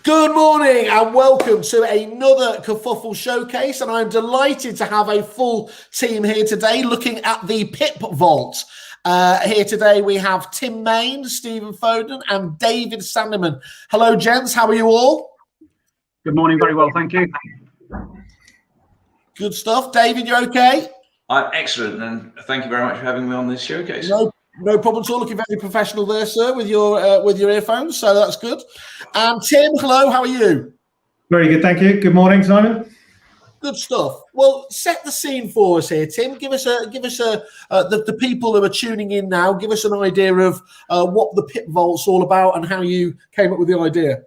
Good morning and welcome to another Kerfuffle Showcase, and I'm delighted to have a full team here today looking at the PIP Vault. Here today we have Tim Main, Stephen Foden and David Sandeman. Hello gents, how are you all? Good morning, very well, thank you. Good stuff. David, you okay? I'm excellent, and thank you very much for having me on this showcase. No problem at all. Looking very professional there, sir, with your earphones, so that's good. And Tim, hello, how are you? Very good, thank you. Good morning, Simon. Good stuff. Well, set the scene for us here, Tim. Give us the people who are tuning in now. Give us an idea of what the PIP Vault's all about and how you came up with the idea.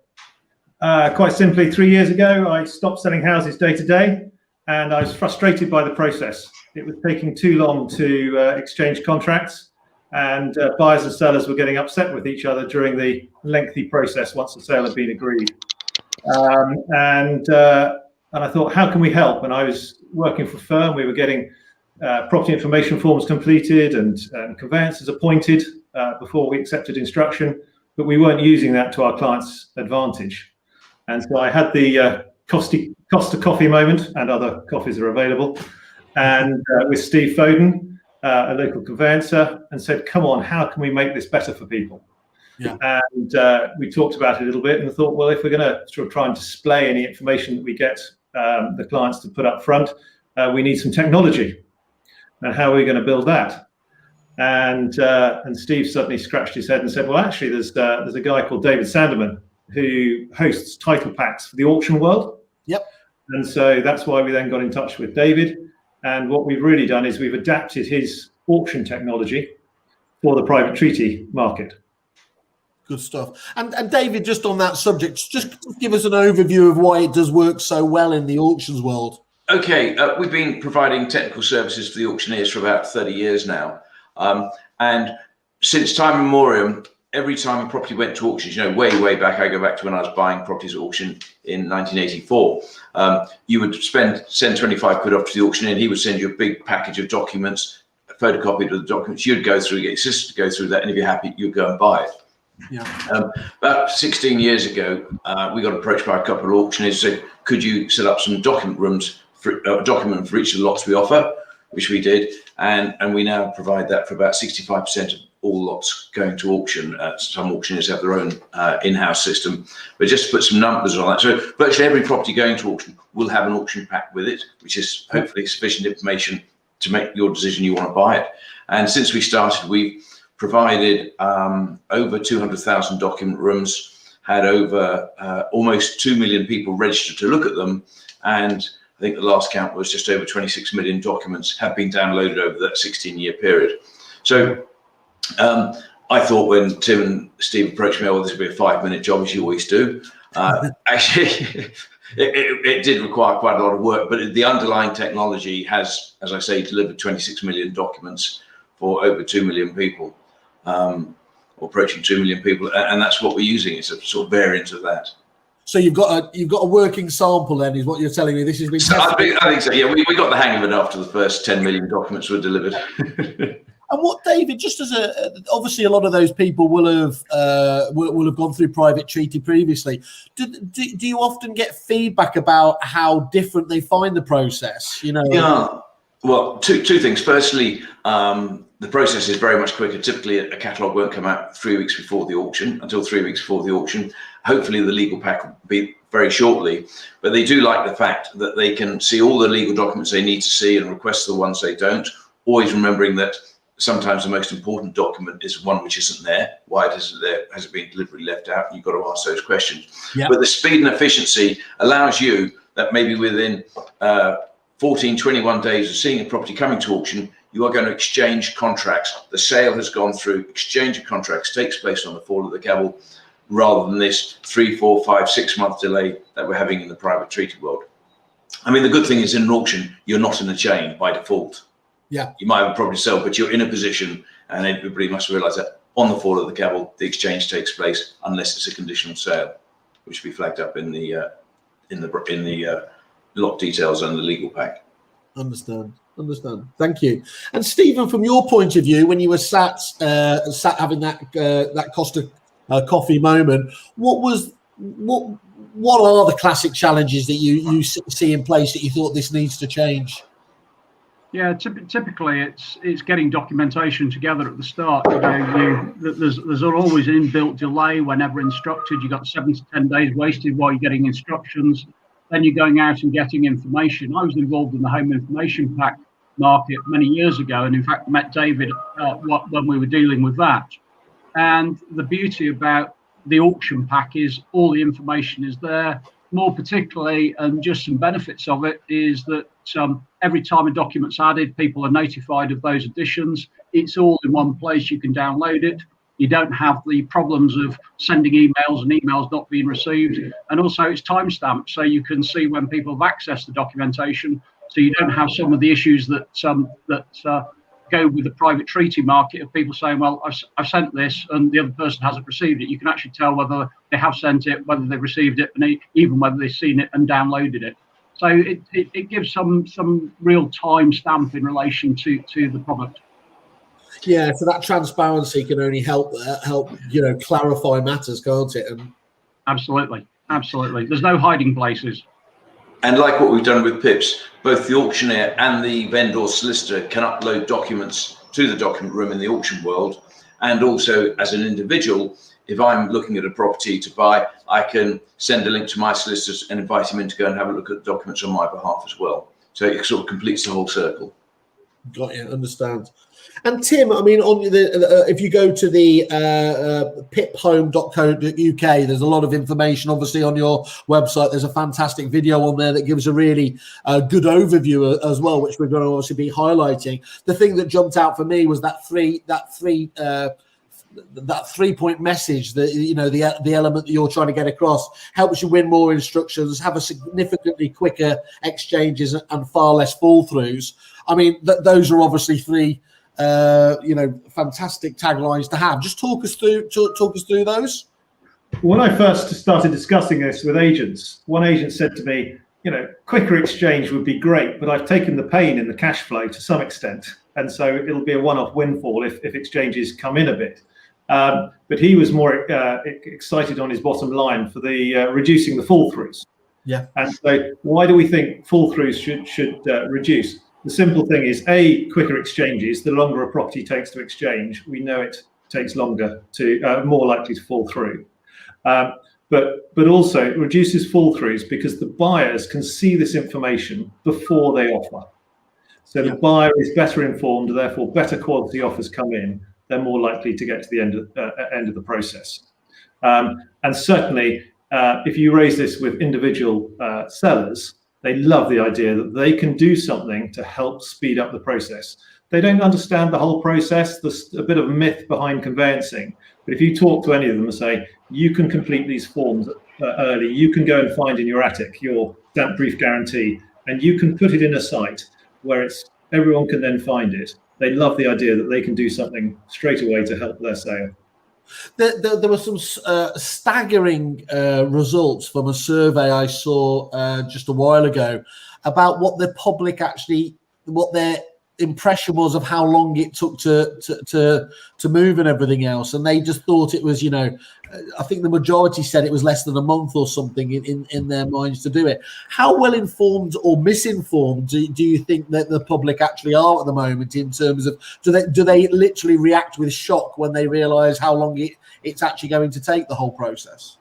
Quite simply, 3 years ago, I stopped selling houses day to day, and I was frustrated by the process. It was taking too long to exchange contracts, and buyers and sellers were getting upset with each other during the lengthy process once the sale had been agreed. And I thought, how can we help? And I was working for a firm. We were getting property information forms completed and conveyancers appointed before we accepted instruction, but we weren't using that to our clients' advantage. And so I had the Costa coffee moment, and other coffees are available, and with Steve Foden, a local conveyancer, and said, come on, how can we make this better for people? Yeah. And we talked about it a little bit and thought, well, if we're going to sort of try and display any information that we get the clients to put up front, we need some technology. And how are we going to build that? And Steve suddenly scratched his head and said, well, actually, there's a guy called David Sandeman who hosts title packs for the auction world. Yep. And so that's why we then got in touch with David. And what we've really done is we've adapted his auction technology for the private treaty market. Good stuff. And David, just on that subject, just give us an overview of why it does work so well in the auctions world. Okay, we've been providing technical services to the auctioneers for about 30 years now. And since time immemorial, every time a property went to auctions, way back, I go back to when I was buying properties at auction in 1984, you would send 25 quid off to the auctioneer and he would send you a big package of documents, photocopied of the documents. You'd go through, get your sister to go through that, and if you're happy, you'd go and buy it. Yeah. About 16 years ago, we got approached by a couple of auctioneers who said, could you set up some document rooms, for a document for each of the lots we offer, which we did, and we now provide that for about 65% of all lots going to auction. Some auctioneers have their own in-house system, but just to put some numbers on that. So virtually every property going to auction will have an auction pack with it, which is hopefully sufficient information to make your decision you want to buy it. And since we started, we've provided over 200,000 document rooms, had over almost 2 million people registered to look at them, and I think the last count was just over 26 million documents have been downloaded over that 16-year period. So I thought when Tim and Steve approached me, oh, well, this would be a 5-minute job, as you always do. Actually, it did require quite a lot of work, but the underlying technology has, as I say, delivered 26 million documents for over 2 million people, or approaching 2 million people, and that's what we're using. It's a sort of variant of that. So you've got a working sample then, is what you're telling me. This has been tested. I think so. Yeah, we got the hang of it after the first 10 million documents were delivered. And what, David, just as obviously a lot of those people will have gone through private treaty previously. Do you often get feedback about how different they find the process? Yeah. Well, two things. Firstly, the process is very much quicker. Typically, a catalogue won't come out 3 weeks before the auction, until 3 weeks before the auction. Hopefully, the legal pack will be very shortly. But they do like the fact that they can see all the legal documents they need to see and request the ones they don't, always remembering that sometimes the most important document is one which isn't there. Why it isn't there? Has it been deliberately left out? You've got to ask those questions. Yeah. But the speed and efficiency allows you that maybe within 14, 21 days of seeing a property coming to auction, you are going to exchange contracts. The sale has gone through, exchange of contracts takes place on the fall of the gavel, rather than this 3, 4, 5, 6 month delay that we're having in the private treaty world. I mean, the good thing is in an auction, you're not in a chain by default. Yeah. You might have a property sale, but you're in a position, and everybody must realise that on the fall of the gavel, the exchange takes place unless it's a conditional sale, which will be flagged up in the lot details and the legal pack. Understand. Thank you. And Stephen, from your point of view, when you were sat having that Costa coffee moment, what what are the classic challenges that you see in place that you thought this needs to change? Yeah, typically it's getting documentation together at the start. You know, there's always an inbuilt delay whenever instructed. You've got 7 to 10 days wasted while you're getting instructions. Then you're going out and getting information. I was involved in the home information pack market many years ago, and in fact met David when we were dealing with that. And the beauty about the auction pack is all the information is there. More particularly, and just some benefits of it, is that every time a document's added, people are notified of those additions. It's all in one place. You can download it. You don't have the problems of sending emails and emails not being received. And also it's timestamped, so you can see when people have accessed the documentation. So you don't have some of the issues that go with the private treaty market of people saying, well, I've sent this and the other person hasn't received it. You can actually tell whether they have sent it, whether they've received it, and even whether they've seen it and downloaded it. So it gives some real time stamp in relation to the product. Yeah, so that transparency can only help clarify matters, can't it? And absolutely. There's no hiding places. And like what we've done with PIPs, both the auctioneer and the vendor solicitor can upload documents to the document room in the auction world. And also as an individual, if I'm looking at a property to buy, I can send a link to my solicitors and invite him in to go and have a look at the documents on my behalf as well. So it sort of completes the whole circle. Got you, understand. And Tim, I mean, on the if you go to the piphome.co.uk, there's a lot of information. Obviously, on your website, there's a fantastic video on there that gives a really good overview as well, which we're going to obviously be highlighting. The thing that jumped out for me was that three-point message, that the element that you're trying to get across helps you win more instructions, have a significantly quicker exchanges, and far less fall throughs. I mean, those are obviously three fantastic taglines to have. Just talk us through those. When I first started discussing this with agents, one agent said to me, quicker exchange would be great, but I've taken the pain in the cash flow to some extent, and so it'll be a one-off windfall if exchanges come in a bit. But he was more excited on his bottom line for the reducing the fall throughs. Yeah. And so why do we think fall throughs should reduce? The simple thing is, quicker exchanges. The longer a property takes to exchange, we know it takes longer more likely to fall through. But also it reduces fall throughs because the buyers can see this information before they offer. So the buyer is better informed, therefore better quality offers come in. They're more likely to get to the end of the process. And certainly, if you raise this with individual sellers, they love the idea that they can do something to help speed up the process. They don't understand the whole process. There's a bit of a myth behind conveyancing. But if you talk to any of them and say, you can complete these forms early, you can go and find in your attic your damp-proof guarantee, and you can put it in a site where everyone can then find it. They love the idea that they can do something straight away to help their sale. There were some staggering results from a survey I saw just a while ago about what the public what their impression was of how long it took to move and everything else, and they just thought it was, I think the majority said it was less than a month or something in their minds to do it. How well informed or misinformed do you think that the public actually are at the moment, in terms of do they literally react with shock when they realise how long it's actually going to take, the whole process?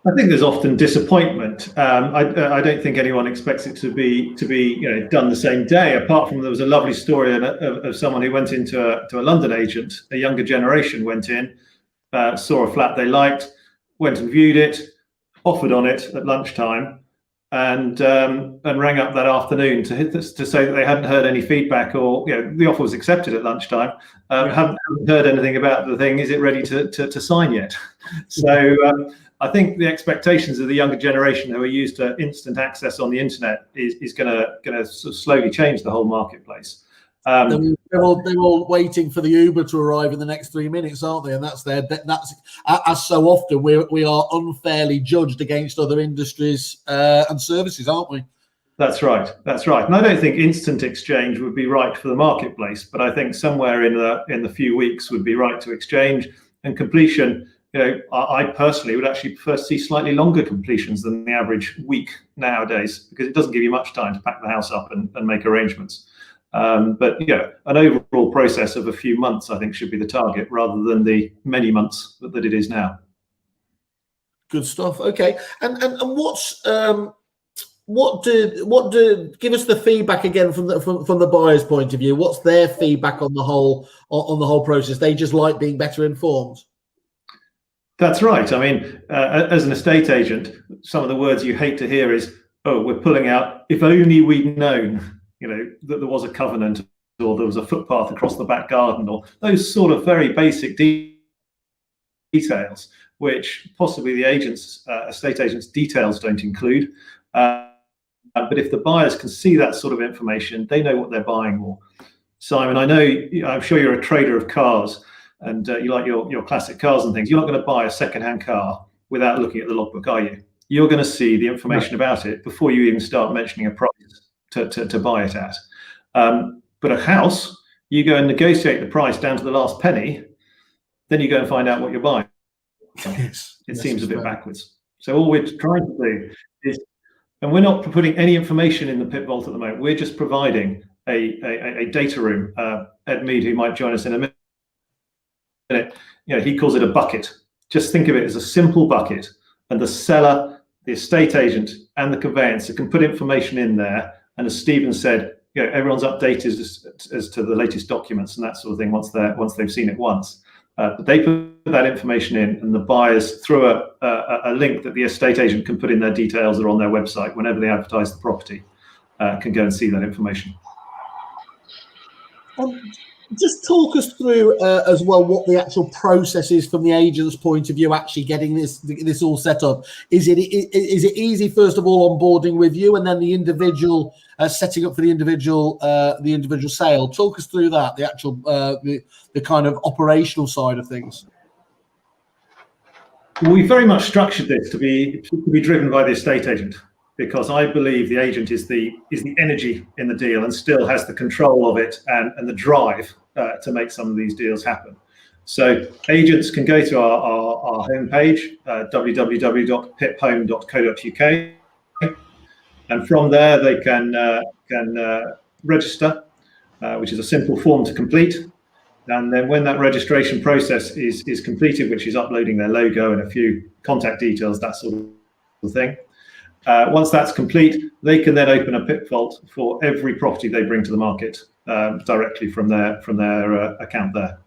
I think there's often disappointment. I don't think anyone expects it to be done the same day. Apart from, there was a lovely story of someone who went into a London agent. A younger generation went in, saw a flat they liked, went and viewed it, offered on it at lunchtime, and rang up that afternoon to say that they hadn't heard any feedback, or the offer was accepted at lunchtime. Haven't heard anything about the thing. Is it ready to sign yet? So. I think the expectations of the younger generation who are used to instant access on the internet is going to sort of slowly change the whole marketplace. They're all waiting for the Uber to arrive in the next 3 minutes, aren't they? And that's as so often we are unfairly judged against other industries and services, aren't we? That's right. And I don't think instant exchange would be right for the marketplace, but I think somewhere in the few weeks would be right to exchange, and completion. I personally would actually prefer to see slightly longer completions than the average week nowadays, because it doesn't give you much time to pack the house up and make arrangements. But an overall process of a few months, I think, should be the target, rather than the many months that it is now. Good stuff. Okay, and what do give us the feedback again from the buyer's point of view? What's their feedback on the whole process? They just like being better informed. That's right. I mean, as an estate agent, some of the words you hate to hear is, "Oh, we're pulling out. If only we'd known, that there was a covenant, or there was a footpath across the back garden," or those sort of very basic details, which possibly the estate agents' details don't include. But if the buyers can see that sort of information, they know what they're buying more. Simon, I'm sure you're a trader of cars, and you like your classic cars and things. You're not going to buy a second-hand car without looking at the logbook, are you? You're going to see the information about it before you even start mentioning a price to buy it at. But a house, you go and negotiate the price down to the last penny, then you go and find out what you're buying. Yes, it seems a bit backwards. So all we're trying to do is, and we're not putting any information in the PIP vault at the moment, we're just providing a data room. Ed Mead, who might join us in a minute, he calls it a bucket. Just think of it as a simple bucket, and the seller, the estate agent, and the conveyancer can put information in there. And as Stephen said, everyone's updated as to the latest documents and that sort of thing once they've seen it once. But they put that information in, and the buyers, through a link that the estate agent can put in their details or on their website whenever they advertise the property, can go and see that information. Just talk us through as well what the actual process is from the agent's point of view, actually getting this all set up. Is it easy, first of all, onboarding with you, and then the individual setting up for the individual sale? Talk us through that, the actual the kind of operational side of things. We very much structured this to be driven by the estate agent, because I believe the agent is the energy in the deal and still has the control of it and the drive to make some of these deals happen. So agents can go to our homepage, www.piphome.co.uk, and from there they can register, which is a simple form to complete. And then when that registration process is completed, which is uploading their logo and a few contact details, that sort of thing, once that's complete, they can then open a PIP vault for every property they bring to the market directly from their account there.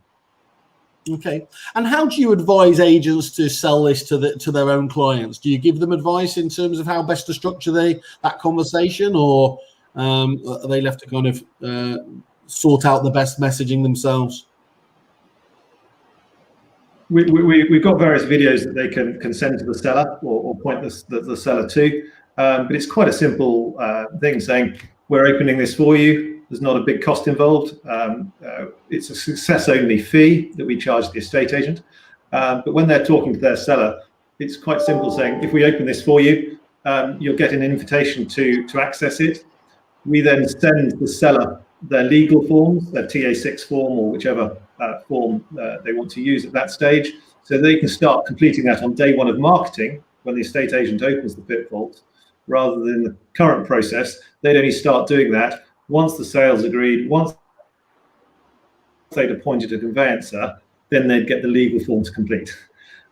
Okay. And how do you advise agents to sell this to their own clients? Do you give them advice in terms of how best to structure that conversation, or are they left to kind of sort out the best messaging themselves? We've got various videos that they can send to the seller or point the seller to, but it's quite a simple thing, saying, we're opening this for you. There's not a big cost involved. It's a success-only fee that we charge the estate agent. But when they're talking to their seller, it's quite simple, saying, if we open this for you, you'll get an invitation to access it. We then send the seller their legal forms, their TA6 form, or whichever form they want to use at that stage, so they can start completing that on day one of marketing when the estate agent opens the PIP vault, rather than the current process. They'd only start doing that once the sale's agreed, once they'd appointed a conveyancer, then they'd get the legal form to complete.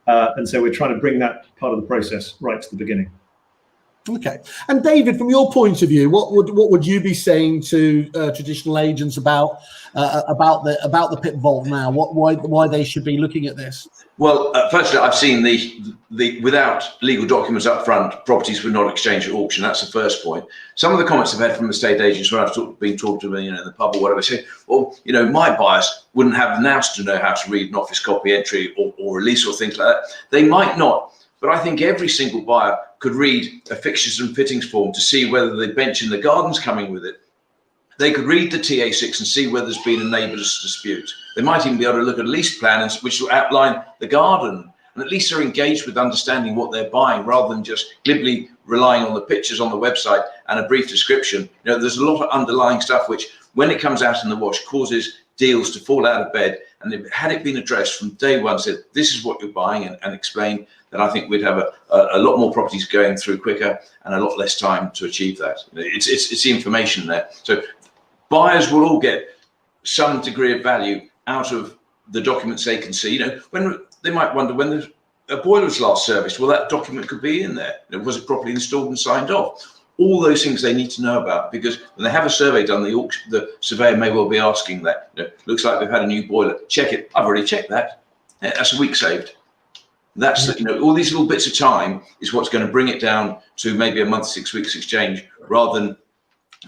And so we're trying to bring that part of the process right to the beginning. Okay. And David, from your point of view, what would you be saying to traditional agents about the PIP vault now? Why they should be looking at this? Well, firstly, I've seen the without legal documents up front, properties would not exchange at auction. That's the first point. Some of the comments I've had from estate agents when I've been talking to them, in the pub or whatever, say, well, my buyers wouldn't have the nous to know how to read an office copy entry or release or things like that. They might not. But I think every single buyer could read a fixtures and fittings form to see whether the bench in the garden's coming with it. They could read the TA6 and see whether there's been a neighbour's dispute. They might even be able to look at a lease plan which will outline the garden. And at least they're engaged with understanding what they're buying, rather than just glibly relying on the pictures on the website and a brief description. There's a lot of underlying stuff which, when it comes out in the wash, causes deals to fall out of bed and had it been addressed from day one, said this is what you're buying, and explained, then I think we'd have a lot more properties going through quicker and a lot less time to achieve that. It's the information there. So buyers will all get some degree of value out of the documents they can see. When they might wonder when a boiler was last serviced, well, that document could be in there. Was it properly installed and signed off? All those things they need to know about, because when they have a survey done, the surveyor may well be asking that. Looks like we've had a new boiler. Check it. I've already checked that. Yeah, that's a week saved. That's all these little bits of time is what's going to bring it down to maybe a month, 6 weeks exchange, rather than,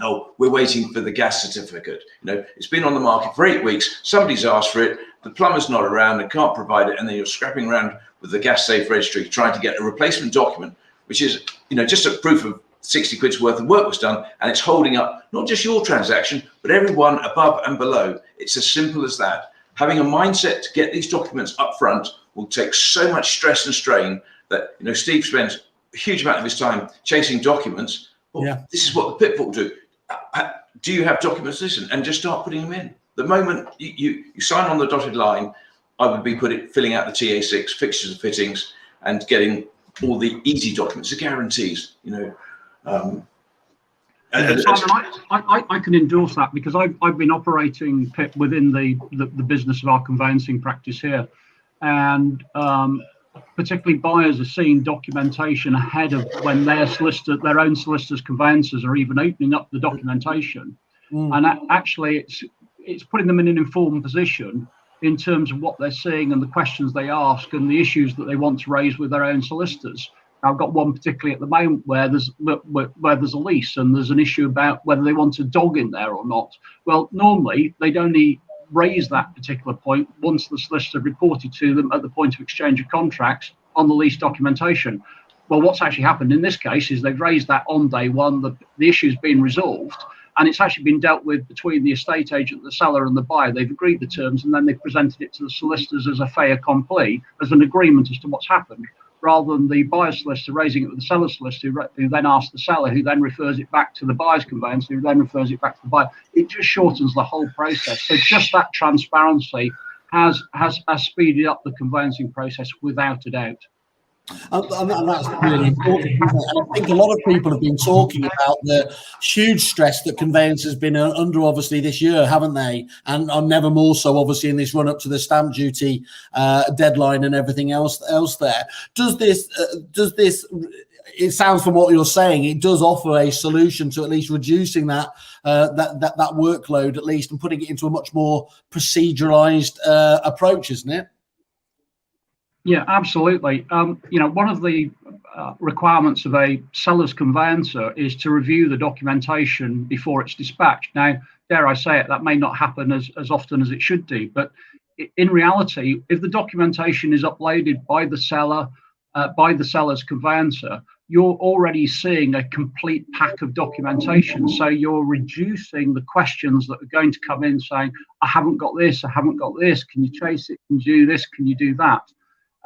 oh, we're waiting for the gas certificate. It's been on the market for 8 weeks. Somebody's asked for it. The plumber's not around and can't provide it, and then you're scrapping around with the gas safe registry trying to get a replacement document, which is just a proof of 60 quid's worth of work was done, and it's holding up not just your transaction but everyone above and below. It's as simple as that. Having a mindset to get these documents up front will take so much stress and strain that Steve spends a huge amount of his time chasing documents. Well, yeah. This is what the PIP will do. Do you have documents? Listen, and just start putting them in. The moment you sign on the dotted line, I would be filling out the TA6, fixtures and fittings, and getting all the easy documents, the guarantees. Simon, I can endorse that, because I've been operating PIP within the business of our conveyancing practice here, and particularly buyers are seeing documentation ahead of when their own solicitors, conveyancers are even opening up the documentation, and actually it's putting them in an informed position in terms of what they're seeing and the questions they ask and the issues that they want to raise with their own solicitors. I've got one particularly at the moment where there's a lease and there's an issue about whether they want a dog in there or not. Well, normally they'd only raise that particular point once the solicitor reported to them at the point of exchange of contracts on the lease documentation. Well, what's actually happened in this case is they've raised that on day one, the issue's been resolved, and it's actually been dealt with between the estate agent, the seller and the buyer. They've agreed the terms, and then they've presented it to the solicitors as a fait accompli, as an agreement as to what's happened, rather than the buyer's solicitor raising it with the seller's solicitor, who then asks the seller, who then refers it back to the buyer's conveyancer, who then refers it back to the buyer. It just shortens the whole process. So just that transparency has speeded up the conveyancing process without a doubt. And that's really important, isn't it? And I think a lot of people have been talking about the huge stress that conveyancers have been under, obviously, this year, haven't they? And are never more so, obviously, in this run-up to the stamp duty deadline and everything else there. Does this? It sounds, from what you're saying, it does offer a solution to at least reducing that workload, at least, and putting it into a much more proceduralized approach, isn't it? Yeah, absolutely. One of the requirements of a seller's conveyancer is to review the documentation before it's dispatched. Now, dare I say it, that may not happen as often as it should do, but in reality, if the documentation is uploaded by the seller, by the seller's conveyancer, you're already seeing a complete pack of documentation. So you're reducing the questions that are going to come in saying, I haven't got this, I haven't got this, can you chase it, can you do this, can you do that?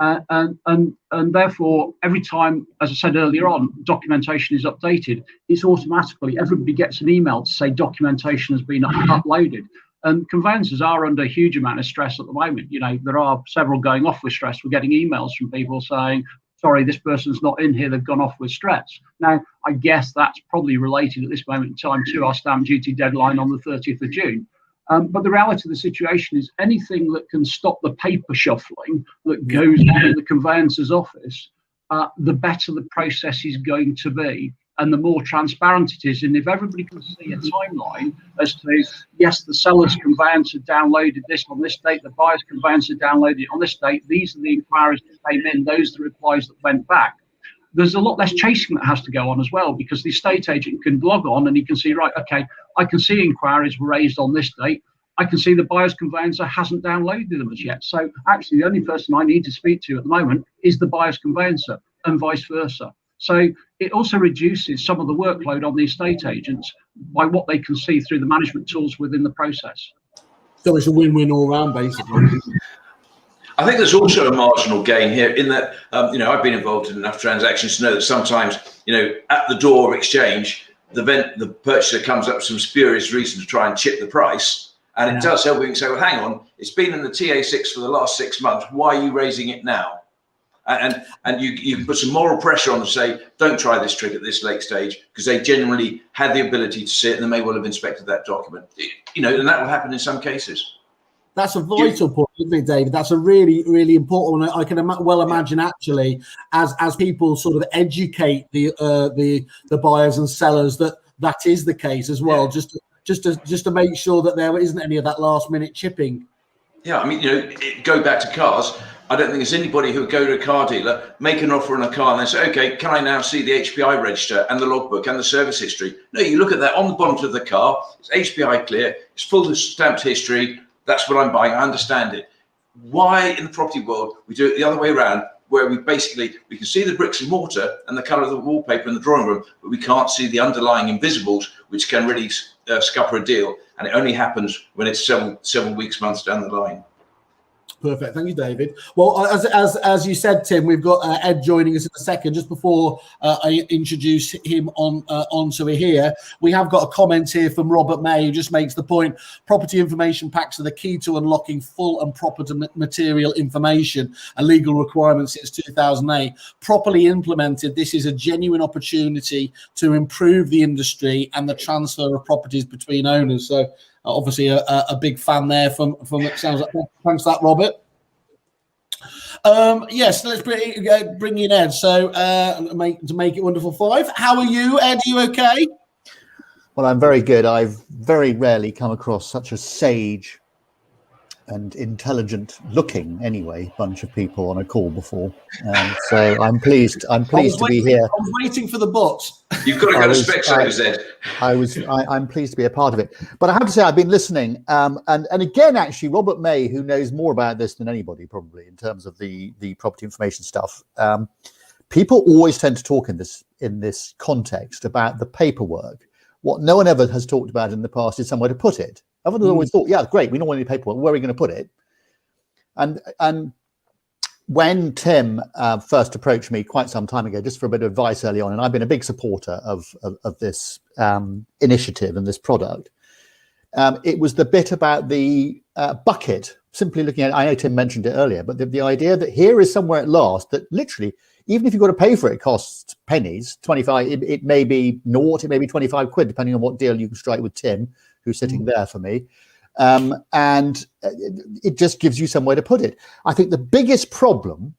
And therefore, every time, as I said earlier on, documentation is updated, it's automatically, everybody gets an email to say documentation has been uploaded. And conveyancers are under a huge amount of stress at the moment. There are several going off with stress. We're getting emails from people saying, sorry, this person's not in here, they've gone off with stress. Now, I guess that's probably related at this moment in time to our stamp duty deadline on the 30th of June. But the reality of the situation is anything that can stop the paper shuffling that goes into the conveyancer's office, the better the process is going to be and the more transparent it is. And if everybody can see a timeline as to, yes, the seller's conveyancer downloaded this on this date, the buyer's conveyancer downloaded it on this date, these are the inquiries that came in, those are the replies that went back. There's a lot less chasing that has to go on as well, because the estate agent can log on and he can see, right, okay, I can see inquiries were raised on this date. I can see the buyer's conveyancer hasn't downloaded them as yet. So actually the only person I need to speak to at the moment is the buyer's conveyancer, and vice versa. So it also reduces some of the workload on the estate agents by what they can see through the management tools within the process. So it's a win-win all round, basically. I think there's also a marginal gain here in that, I've been involved in enough transactions to know that sometimes, at the door of exchange, the purchaser comes up with some spurious reason to try and chip the price. And it does help. We can say, well, hang on, it's been in the TA6 for the last 6 months. Why are you raising it now? And you can put some moral pressure on them to say, don't try this trick at this late stage, because they generally had the ability to see it and they may well have inspected that document. And that will happen in some cases. That's a vital point, isn't it, David? That's a really, really important one. I can well imagine, actually, as people sort of educate the buyers and sellers that is the case as well. Just to make sure that there isn't any of that last minute chipping. Yeah, I mean, go back to cars. I don't think there's anybody who would go to a car dealer, make an offer on a car, and then say, okay, can I now see the HPI register and the logbook and the service history? No, you look at that on the bonnet of the car. It's HPI clear. It's full of stamped history. That's what I'm buying. I understand it. Why in the property world we do it the other way around, where we can see the bricks and mortar and the colour of the wallpaper in the drawing room, but we can't see the underlying invisibles, which can really scupper a deal. And it only happens when it's several weeks, months down the line. Perfect. Thank you, David. Well, as you said, Tim, we've got Ed joining us in a second. Just before I introduce him onto here, we have got a comment here from Robert May, who just makes the point: property information packs are the key to unlocking full and proper material information, a legal requirement since 2008. Properly implemented, this is a genuine opportunity to improve the industry and the transfer of properties between owners. So obviously a big fan there from it sounds like. Thanks for that, Robert. Yes, let's bring in Ed. So to make it wonderful 5. How are you, Ed? Are you okay? Well, I'm very good. I've very rarely come across such a sage and intelligent looking, anyway, bunch of people on a call before. So I'm pleased to be here. I was waiting for the bots. You've got to go to Specsavers, Ed. I'm pleased to be a part of it. But I have to say, I've been listening. And again, actually, Robert May, who knows more about this than anybody probably in terms of the property information stuff. People always tend to talk in this context about the paperwork. What no one ever has talked about in the past is somewhere to put it. Everyone always thought, yeah, great, we don't want any paperwork. Where are we going to put it? And when Tim first approached me quite some time ago, just for a bit of advice early on, and I've been a big supporter of this initiative and this product, it was the bit about the bucket, simply looking at it. I know Tim mentioned it earlier, but the idea that here is somewhere at last that literally, even if you've got to pay for it, costs pennies, 25, it may be naught, it may be 25 quid, depending on what deal you can strike with Tim, who's sitting there for me. And it just gives you somewhere to put it. I think the biggest problem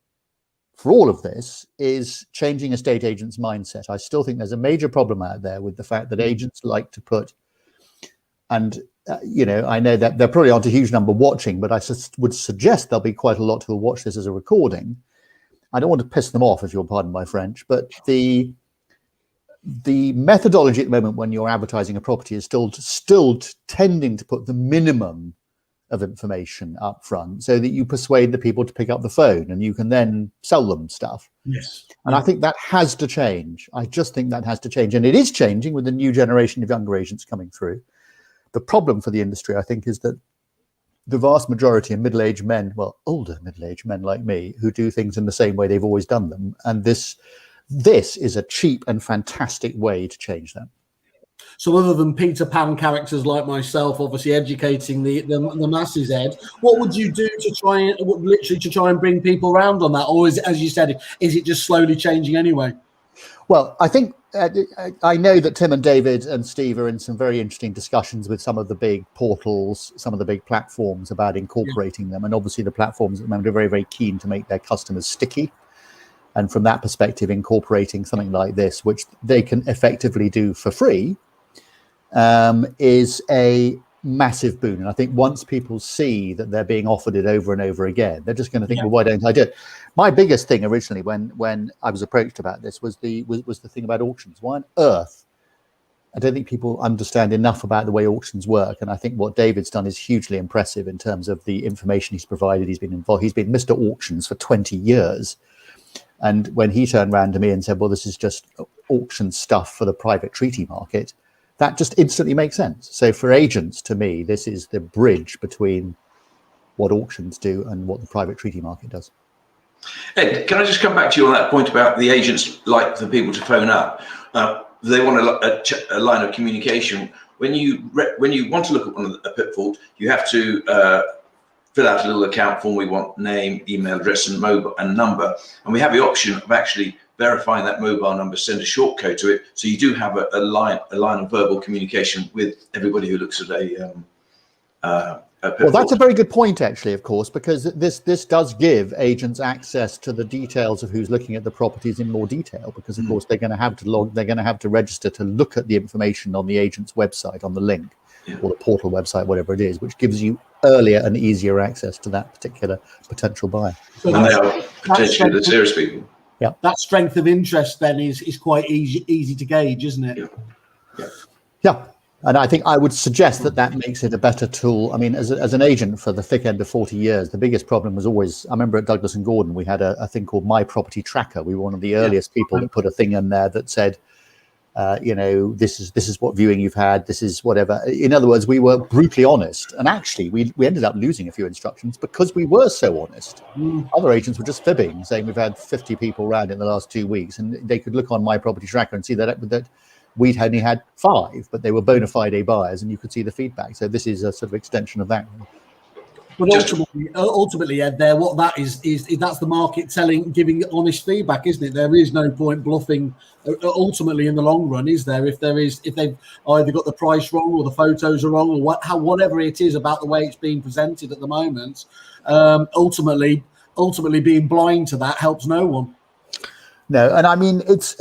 for all of this is changing estate agents' mindset. I still think there's a major problem out there with the fact that agents like to put, and I know that there probably aren't a huge number watching, but I would suggest there'll be quite a lot who will watch this as a recording. I don't want to piss them off, if you'll pardon my French, but the methodology at the moment when you're advertising a property is still tending to put the minimum of information up front so that you persuade the people to pick up the phone and you can then sell them stuff. Yes. And I think that has to change. I just think that has to change. And it is changing with the new generation of younger agents coming through. The problem for the industry, I think, is that the vast majority of middle-aged men, well, older middle-aged men like me, who do things in the same way they've always done them. And this is a cheap and fantastic way to change that. So other than Peter Pan characters like myself, obviously educating the masses, Ed, what would you do to try and bring people around on that? Or is it, as you said, is it just slowly changing anyway? Well, I think I know that Tim and David and Steve are in some very interesting discussions with some of the big portals, some of the big platforms about incorporating them. And obviously the platforms at the moment are very, very keen to make their customers sticky. And from that perspective, incorporating something like this, which they can effectively do for free, is a massive boon. And I think once people see that they're being offered it over and over again, they're just going to think, well, why don't I do it? My biggest thing originally when I was approached about this was the thing about auctions. Why on earth? I don't think people understand enough about the way auctions work. And I think what David's done is hugely impressive in terms of the information he's provided. He's been involved. He's been Mr. Auctions for 20 years. And when he turned around to me and said, well, this is just auction stuff for the private treaty market, that just instantly makes sense. So for agents, to me, this is the bridge between what auctions do and what the private treaty market does. Ed, can I just come back to you on that point about the agents like for people to phone up? They want a line of communication. when you want to look at a PIP vault, you have to fill out a little account form. We want name, email address, and mobile and number, and we have the option of actually verifying that mobile number, send a short code to it, so you do have a line of verbal communication with everybody who looks at a PIP well, that's vault. a very good point, actually, of course, because this does give agents access to the details of who's looking at the properties in more detail, because of course they're going to have to register to look at the information on the agent's website, on the link, or the portal website, whatever it is, which gives you earlier and easier access to that particular potential buyer. So And they are potentially the serious people. Yeah, that strength of interest then is quite easy to gauge, isn't it? Yeah. And I think I would suggest that makes it a better tool. I mean, as an agent for the thick end of 40 years, the biggest problem was always, I remember at Douglas and Gordon, we had a thing called My Property Tracker. We were one of the earliest people that put a thing in there that said, this is what viewing you've had, this is whatever. In other words, we were brutally honest. And actually, we ended up losing a few instructions because we were so honest. Other agents were just fibbing, saying we've had 50 people around in the last 2 weeks. And they could look on My Property Tracker and see that we'd only had 5, but they were bona fide buyers, and you could see the feedback. So this is a sort of extension of that. But ultimately, Ed, there, what that is that's the market giving honest feedback, isn't it? There is no point bluffing. Ultimately, in the long run, is there? If they've either got the price wrong, or the photos are wrong, or whatever it is about the way it's being presented at the moment, ultimately being blind to that helps no one. No, and I mean, it's,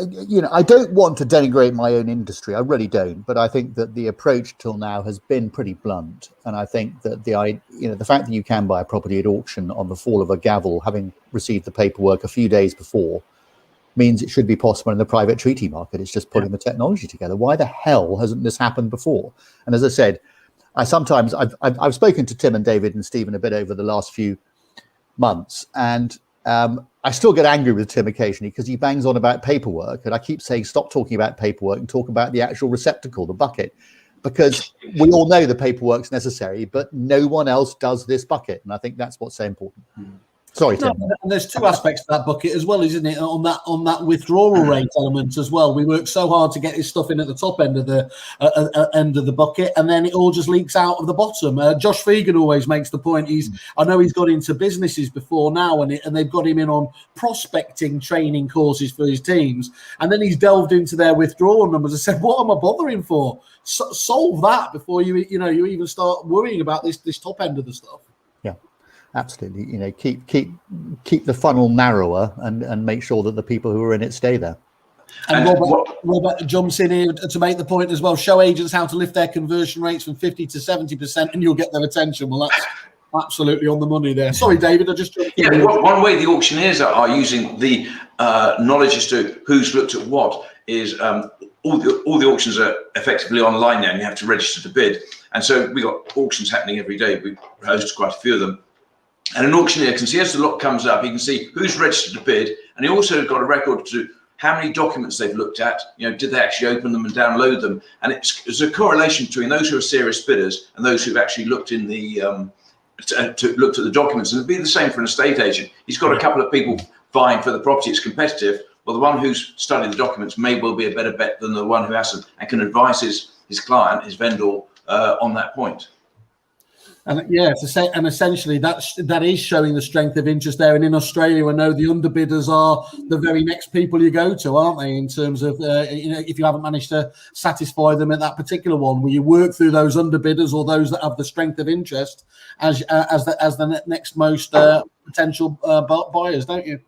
I don't want to denigrate my own industry. I really don't. But I think that the approach till now has been pretty blunt. And I think that the fact that you can buy a property at auction on the fall of a gavel, having received the paperwork a few days before, means it should be possible in the private treaty market. It's just putting the technology together. Why the hell hasn't this happened before? And as I said, I've spoken to Tim and David and Stephen a bit over the last few months, and I still get angry with Tim occasionally because he bangs on about paperwork, and I keep saying stop talking about paperwork and talk about the actual receptacle, the bucket, because we all know the paperwork's necessary, but no one else does this bucket, and I think that's what's so important. Sorry, Tim. And there's 2 aspects to that bucket as well, isn't it? On that withdrawal rate element as well. We work so hard to get this stuff in at the top end of the bucket, and then it all just leaks out of the bottom. Josh Fegan always makes the point. I know he's got into businesses before now, and they've got him in on prospecting training courses for his teams, and then he's delved into their withdrawal numbers and said, "What am I bothering for? Solve that before you even start worrying about this top end of the stuff." Absolutely, keep the funnel narrower and make sure that the people who are in it stay there. And Robert jumps in here to make the point as well. Show agents how to lift their conversion rates from 50 to 70%, and you'll get their attention. Well, that's absolutely on the money there. Sorry, David, I just jumped in. One way the auctioneers are using the knowledge as to who's looked at what is all the auctions are effectively online now, and you have to register to bid. And so we got auctions happening every day. We host quite a few of them. And an auctioneer can see, as the lot comes up, he can see who's registered to bid, and he also got a record to how many documents they've looked at. Did they actually open them and download them? And it's a correlation between those who are serious bidders and those who've actually looked in the looked at the documents. And it'd be the same for an estate agent. He's got a couple of people vying for the property. It's competitive. Well, the one who's studied the documents may well be a better bet than the one who hasn't, and can advise his client, his vendor, on that point. And and essentially that is showing the strength of interest there. And in Australia, I know the underbidders are the very next people you go to, aren't they? In terms of if you haven't managed to satisfy them at that particular one, will you work through those underbidders or those that have the strength of interest as the next most potential buyers, don't you?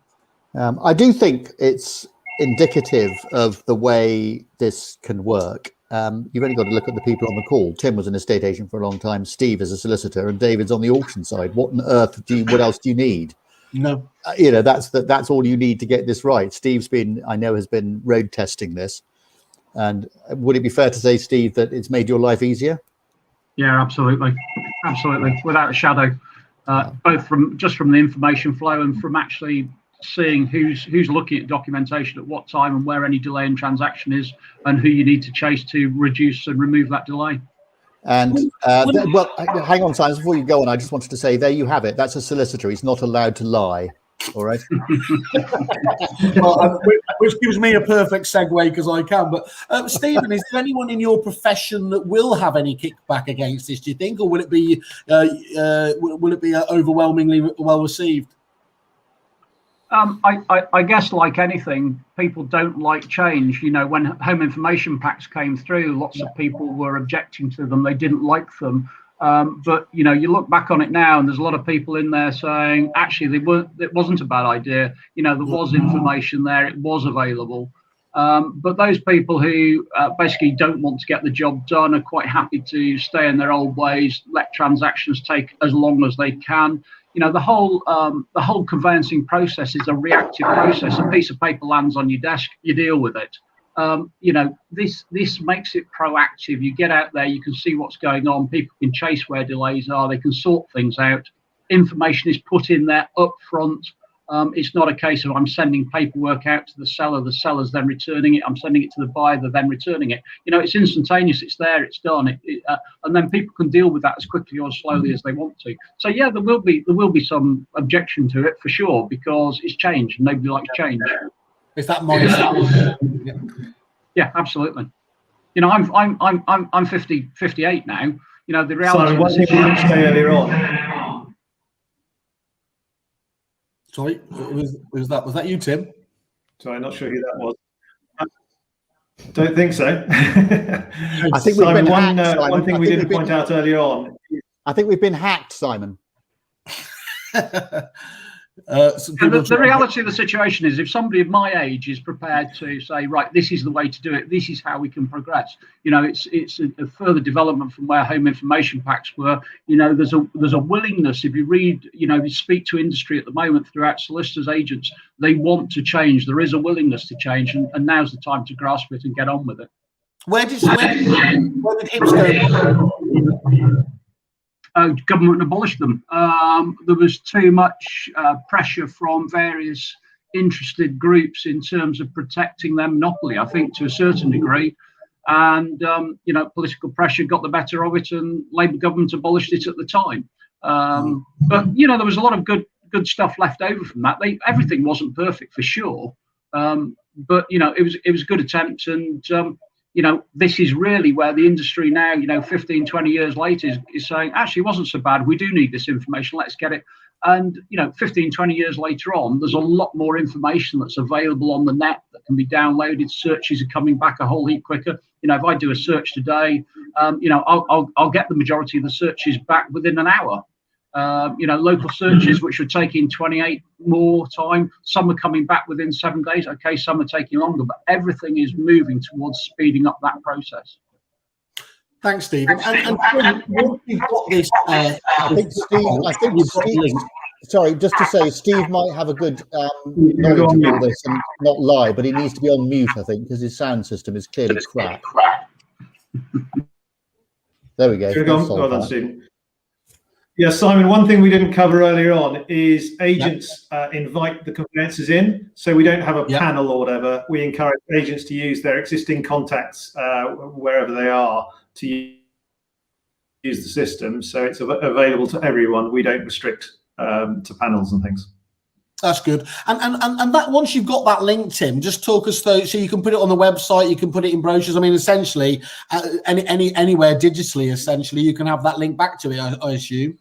I do think it's indicative of the way this can work. You've only got to look at the people on the call. Tim was an estate agent for a long time. Steve is a solicitor, and David's on the auction side. What on earth what else do you need? No, that's all you need to get this right. Steve's has been road testing this. And would it be fair to say, Steve, that it's made your life easier? Yeah, absolutely, without a shadow. Both from the information flow and from actually seeing who's looking at documentation at what time and where any delay in transaction is, and who you need to chase to reduce and remove that delay. And hang on, Simon, before you go on, I just wanted to say, there you have it. That's a solicitor. He's not allowed to lie. All right. Well, which gives me a perfect segue because I can. But Stephen, is there anyone in your profession that will have any kickback against this? Do you think, or will it be overwhelmingly well received? I guess, like anything, people don't like change. You know, when home information packs came through, lots of people were objecting to them. They didn't like them. But, you know, you look back on it now and there's a lot of people in there saying, actually, it wasn't a bad idea. You know, there was information there. It was available. But those people who basically don't want to get the job done are quite happy to stay in their old ways, let transactions take as long as they can. You know, the whole conveyancing process is a reactive process. A piece of paper lands on your desk, you deal with it. You know, this makes it proactive. You get out there, you can see what's going on. People can chase where delays are. They can sort things out. Information is put in there up front. It's not a case of I'm sending paperwork out to the seller's then returning it. I'm sending it to the buyer, they're then returning it. You know, it's instantaneous. It's there. It's done. And then people can deal with that as quickly or as slowly as they want to. So yeah, there will be some objection to it for sure because it's change and nobody likes change. Is that mindset? Yeah, absolutely. You know, I'm 58 now. You know, the reality. Simon, what did you say earlier on? Sorry, was that you, Tim? Sorry, I'm not sure who that was. Don't think so. I think Simon, we've been hacked, one thing we didn't point out earlier on. I think we've been hacked, Simon. The reality of the situation is if somebody of my age is prepared to say, right, this is the way to do it, this is how we can progress, you know, it's a further development from where home information packs were. You know, there's a willingness. If you read, you know, you speak to industry at the moment throughout solicitors, agents, they want to change. There is a willingness to change, and now's the time to grasp it and get on with it. Where did HIPs go? Government abolished them. There was too much pressure from various interested groups in terms of protecting their monopoly, I think, to a certain degree. And, you know, political pressure got the better of it and Labour government abolished it at the time. But, you know, there was a lot of good stuff left over from that. Everything wasn't perfect for sure. But, you know, it was a good attempt. And, you know, this is really where the industry now, you know, 15, 20 years later is saying, actually, it wasn't so bad. We do need this information. Let's get it. And, you know, 15, 20 years later on, there's a lot more information that's available on the net that can be downloaded. Searches are coming back a whole heap quicker. You know, if I do a search today, you know, I'll get the majority of the searches back within an hour. You know, local searches, which are taking 28 more time, some are coming back within 7 days. Okay, some are taking longer, but everything is moving towards speeding up that process. Thanks, Stephen. And once you've got this, I think Steve. Sorry, just to say, Steve might have a good knowledge of all this and not lie, but he needs to be on mute, I think, because his sound system is clearly crap. There we go. Well done, Stephen. Yeah, Simon, one thing we didn't cover earlier on is agents invite the conveyancers in. So we don't have a panel or whatever. We encourage agents to use their existing contacts wherever they are to use the system. So it's available to everyone. We don't restrict to panels and things. That's good. And that once you've got that link, Tim, just talk us through. So you can put it on the website, you can put it in brochures. I mean, essentially, anywhere digitally, essentially, you can have that link back to it, I assume.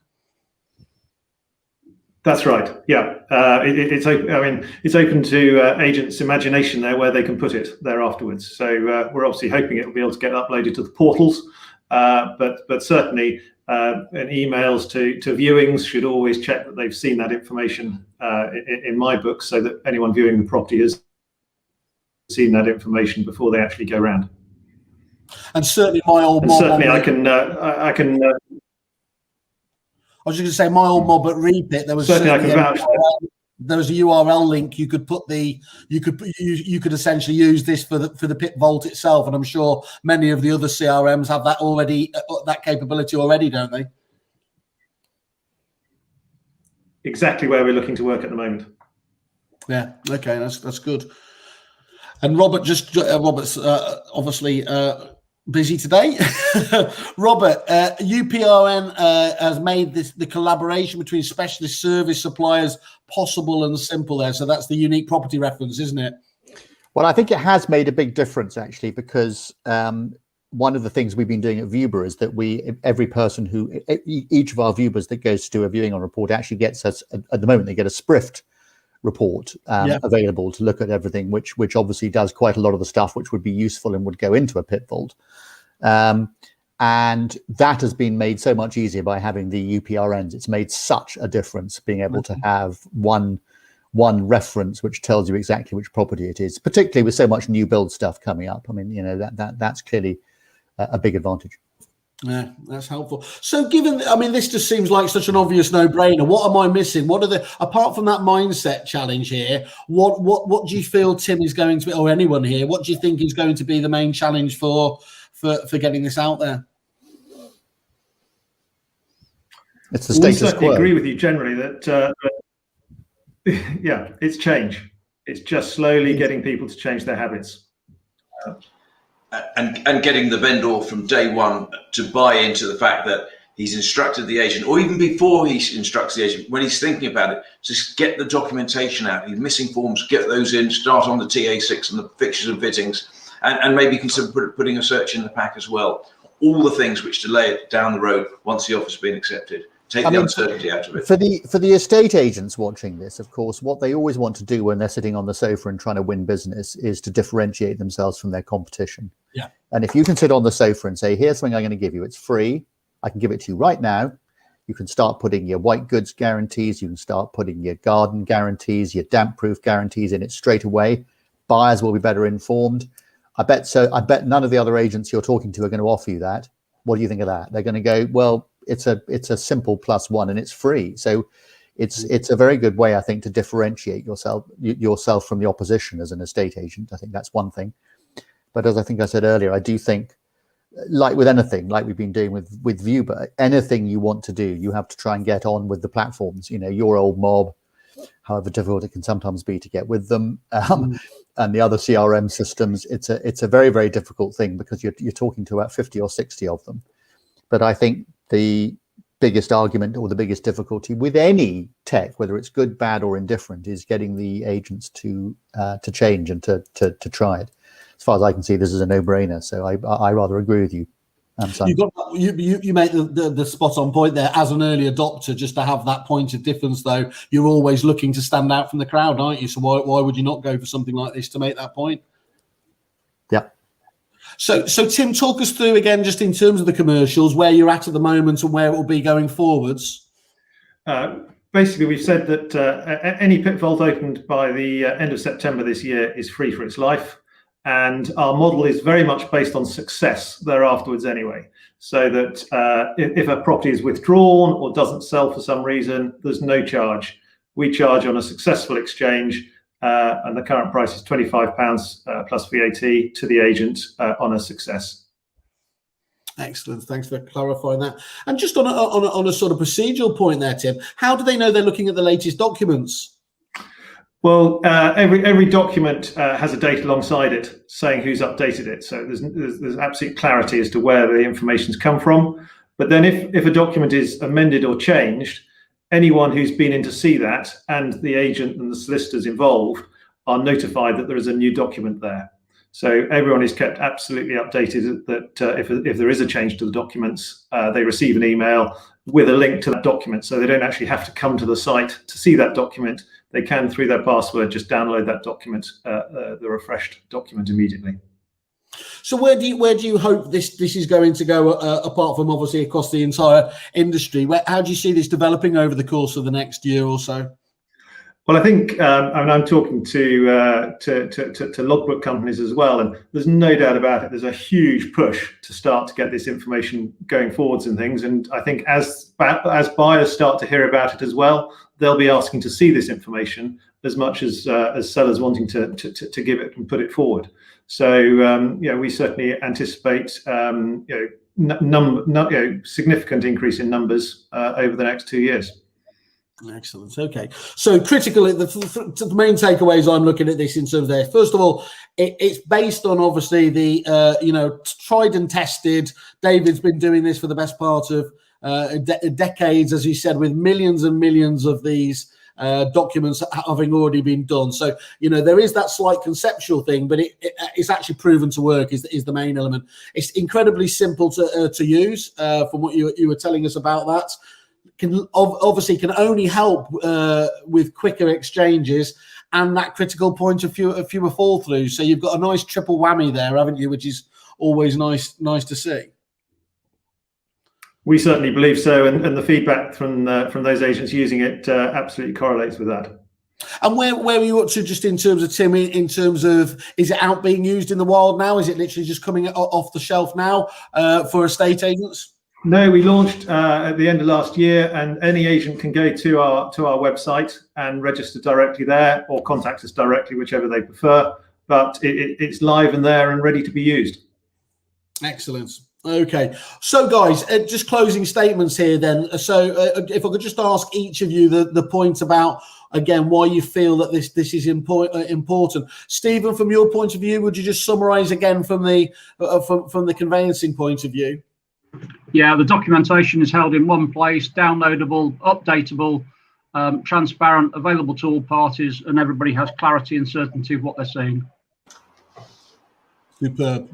That's right. Yeah, it's open. I mean, it's open to agents' imagination there, where they can put it there afterwards. So we're obviously hoping it will be able to get uploaded to the portals, but certainly, emails to viewings should always check that they've seen that information in my book, so that anyone viewing the property has seen that information before they actually go round. And certainly, my old and mob. Certainly, I can. I was just going to say, my old mob at Repeat, there was certainly I can vouch. There was a URL link. You could put you could essentially use this for the PIP Vault itself, and I'm sure many of the other CRMs have that already, that capability already, don't they? Exactly where we're looking to work at the moment. Yeah. Okay. That's good. And Robert's obviously Busy today. Robert, UPRN has made the collaboration between specialist service suppliers possible and simple there. So that's the unique property reference, isn't it? Well, I think it has made a big difference, actually, because one of the things we've been doing at Viewber is that every person each of our viewers that goes to do a viewing on report actually gets us, at the moment, they get a SPRIFT report available to look at everything, which obviously does quite a lot of the stuff which would be useful and would go into a PIP vault. And that has been made so much easier by having the UPRNs. It's made such a difference being able to have one reference which tells you exactly which property it is, particularly with so much new build stuff coming up. I mean, you know, that's clearly a big advantage. Yeah, that's helpful. So given, I mean, this just seems like such an obvious no-brainer. What am I missing? What are apart from that mindset challenge here, what do you feel Tim is going to be, or anyone here, what do you think is going to be the main challenge for getting this out there? It's the status quo. We certainly agree with you generally that, yeah, it's change. It's just slowly getting people to change their habits. And getting the vendor from day one to buy into the fact that he's instructed the agent, or even before he instructs the agent, when he's thinking about it, just get the documentation out. He's missing forms, get those in, start on the TA6 and the fixtures and fittings, and maybe consider putting a search in the pack as well. All the things which delay it down the road once the offer's been accepted. Take the uncertainty out of it. For the estate agents watching this, of course, what they always want to do when they're sitting on the sofa and trying to win business is to differentiate themselves from their competition. Yeah. And if you can sit on the sofa and say, here's something I'm going to give you, it's free, I can give it to you right now. You can start putting your white goods guarantees, you can start putting your garden guarantees, your damp proof guarantees in it straight away. Buyers will be better informed. I bet none of the other agents you're talking to are going to offer you that. What do you think of that? They're going to go, well, it's a simple +1 and it's free. So it's a very good way, I think, to differentiate yourself from the opposition as an estate agent. I think that's one thing. But as I think I said earlier, I do think, like with anything, like we've been doing with Viewber, anything you want to do, you have to try and get on with the platforms. You know, your old mob, however difficult it can sometimes be to get with them, and the other CRM systems. It's a very, very difficult thing because you're talking to about 50 or 60 of them. But I think the biggest argument or the biggest difficulty with any tech, whether it's good, bad, or indifferent, is getting the agents to change and to try it. As far as I can see, this is a no-brainer. So I rather agree with you. You make the spot on point there. As an early adopter, just to have that point of difference, though, you're always looking to stand out from the crowd, aren't you? So why would you not go for something like this to make that point? Yeah. So Tim, talk us through again, just in terms of the commercials, where you're at the moment and where it will be going forwards. Basically, we've said that any PIP vault opened by the end of September this year is free for its life. And our model is very much based on success thereafterwards anyway. So that if a property is withdrawn or doesn't sell for some reason, there's no charge. We charge on a successful exchange, and the current price is £25 plus VAT to the agent on a success. Excellent. Thanks for clarifying that. And just on a sort of procedural point there, Tim, how do they know they're looking at the latest documents? Well, every document has a date alongside it saying who's updated it. So there's absolute clarity as to where the information's come from. But then if a document is amended or changed, anyone who's been in to see that and the agent and the solicitors involved are notified that there is a new document there. So everyone is kept absolutely updated that if there is a change to the documents, they receive an email with a link to that document. So they don't actually have to come to the site to see that document. They can, through their password, just download that document, the refreshed document immediately. So where do you hope this is going to go, apart from obviously across the entire industry? How do you see this developing over the course of the next year or so? Well, I think I'm talking to logbook companies as well, and there's no doubt about it. There's a huge push to start to get this information going forwards and things. And I think as buyers start to hear about it as well, they'll be asking to see this information as much as sellers wanting to give it and put it forward. So we certainly anticipate significant increase in numbers over the next 2 years. Excellent. Okay. So critically, the main takeaways I'm looking at this in terms of there. First of all, it's based on obviously the tried and tested. David's been doing this for the best part of decades, as you said, with millions and millions of these documents having already been done. So there is that slight conceptual thing, but it's actually proven to work. Is the main element. It's incredibly simple to use. From what you were telling us about that. Can only help with quicker exchanges and that critical point of fewer fall throughs. So you've got a nice triple whammy there, haven't you? Which is always nice to see. We certainly believe so, and the feedback from those agents using it absolutely correlates with that. And where are you up to just in terms of, Tim, in terms of, is it out being used in the wild now? Is it literally just coming off the shelf now for estate agents? No, we launched at the end of last year, and any agent can go to our website and register directly there, or contact us directly, whichever they prefer. But it's live and there and ready to be used. Excellent. Okay, so guys, just closing statements here then. So if I could just ask each of you the point about, again, why you feel that this is important. Stephen, from your point of view, would you just summarise again from the conveyancing point of view? Yeah, the documentation is held in one place, downloadable, updatable, transparent, available to all parties, and everybody has clarity and certainty of what they're seeing.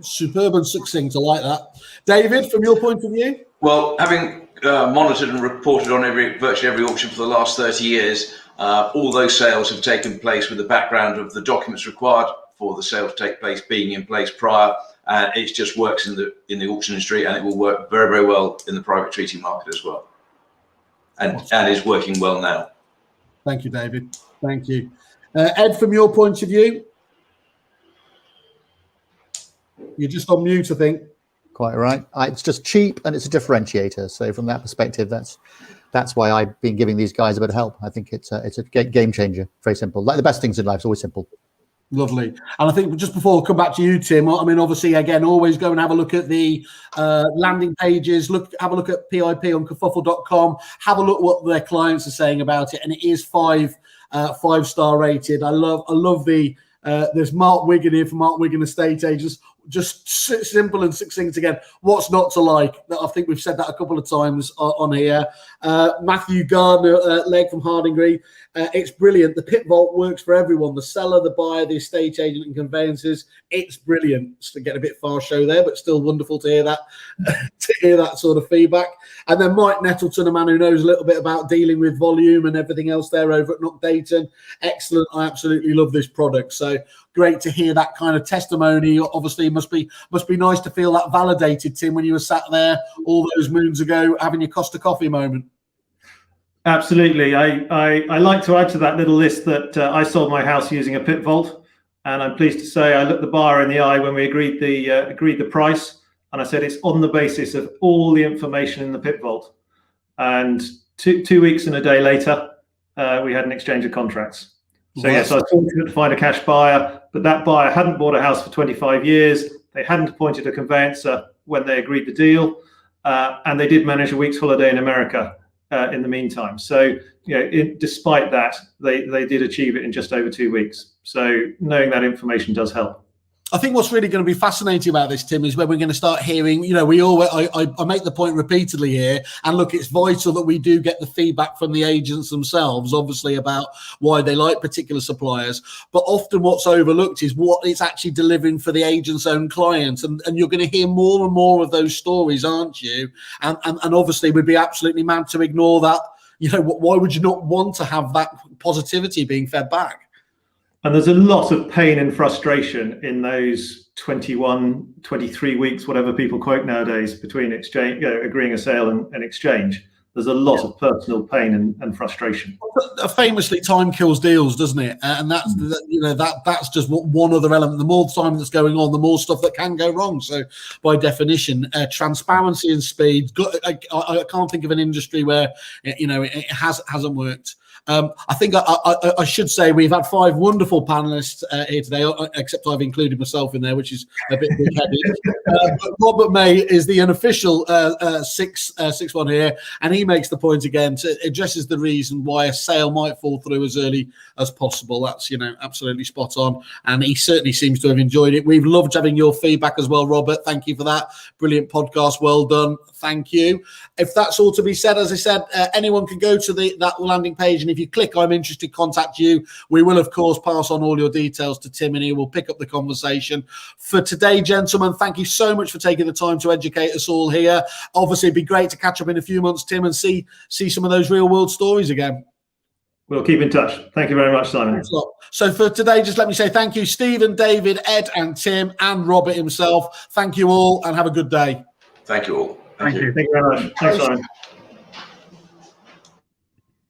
Superb and succinct. I like that. David, from your point of view? Well, having monitored and reported on virtually every auction for the last 30 years, all those sales have taken place with the background of the documents required for the sale to take place being in place prior. It just works in the auction industry, and it will work very, very well in the private treaty market as well, and is working well now. Thank you, David. Thank you. Ed, from your point of view? You're just on mute, I think. Quite right. It's just cheap and it's a differentiator. So from that perspective, that's why I've been giving these guys a bit of help. I think it's a game changer. Very simple. Like the best things in life, it's always simple. Lovely. And I think just before I come back to you, Tim, I mean, obviously, again, always go and have a look at the landing pages. Have a look at PIP on kerfuffle.com. Have a look what their clients are saying about it, and it is 5-star rated. I love the. There's Mark Wigan here from Mark Wigan Estate Agents. Just simple and succinct again. What's not to like? I think we've said that a couple of times on here. Matthew Gardner, Leg from Hardingree. It's brilliant. The PIP vault works for everyone. The seller, the buyer, the estate agent and conveyancers. It's brilliant. Just to get a bit far show there, but still wonderful to hear that sort of feedback. And then Mike Nettleton, a man who knows a little bit about dealing with volume and everything else there over at Knock Dayton. Excellent. I absolutely love this product. So great to hear that kind of testimony. Obviously, must be nice to feel that validated, Tim, when you were sat there all those moons ago having your Costa coffee moment. Absolutely. I like to add to that little list that I sold my house using a PIP vault, and I'm pleased to say I looked the buyer in the eye when we agreed the price, and I said it's on the basis of all the information in the PIP vault. And two weeks and a day later, we had an exchange of contracts. So yes, I was fortunate to find a cash buyer, but that buyer hadn't bought a house for 25 years. They hadn't appointed a conveyancer when they agreed the deal, and they did manage a week's holiday in America in the meantime. So, despite that, they did achieve it in just over 2 weeks. So knowing that information does help. I think what's really going to be fascinating about this, Tim, is when we're going to start hearing, I make the point repeatedly here, and look, it's vital that we do get the feedback from the agents themselves, obviously, about why they like particular suppliers. But often what's overlooked is what it's actually delivering for the agent's own clients. And you're going to hear more and more of those stories, aren't you? And obviously we'd be absolutely mad to ignore that. Why would you not want to have that positivity being fed back? And there's a lot of pain and frustration in those 21, 23 weeks, whatever people quote nowadays, between exchange, agreeing a sale and exchange. There's a lot of personal pain and frustration. Famously, time kills deals, doesn't it? And that's that's just one other element. The more time that's going on, the more stuff that can go wrong. So, by definition, transparency and speed. I can't think of an industry where it hasn't worked. I think I should say we've had 5 wonderful panelists here today, except I've included myself in there, which is a bit big-headed. But Robert May is the unofficial sixth one here, and he makes the point again, addresses the reason why a sale might fall through as early as possible. That's, absolutely spot on, and he certainly seems to have enjoyed it. We've loved having your feedback as well, Robert. Thank you for that. Brilliant podcast. Well done. Thank you. If that's all to be said, as I said, anyone can go to that landing page, and if you click I'm interested, contact you. We will, of course, pass on all your details to Tim, and he will pick up the conversation. For today, gentlemen, thank you so much for taking the time to educate us all here. Obviously, it'd be great to catch up in a few months, Tim, and see some of those real world stories again. We'll keep in touch. Thank you very much, Simon. Thanks a lot. So for today, just let me say thank you, Stephen, David, Ed, and Tim, and Robert himself. Thank you all, and have a good day. Thank you all. Thank you. Thank you very much. Thanks, Simon.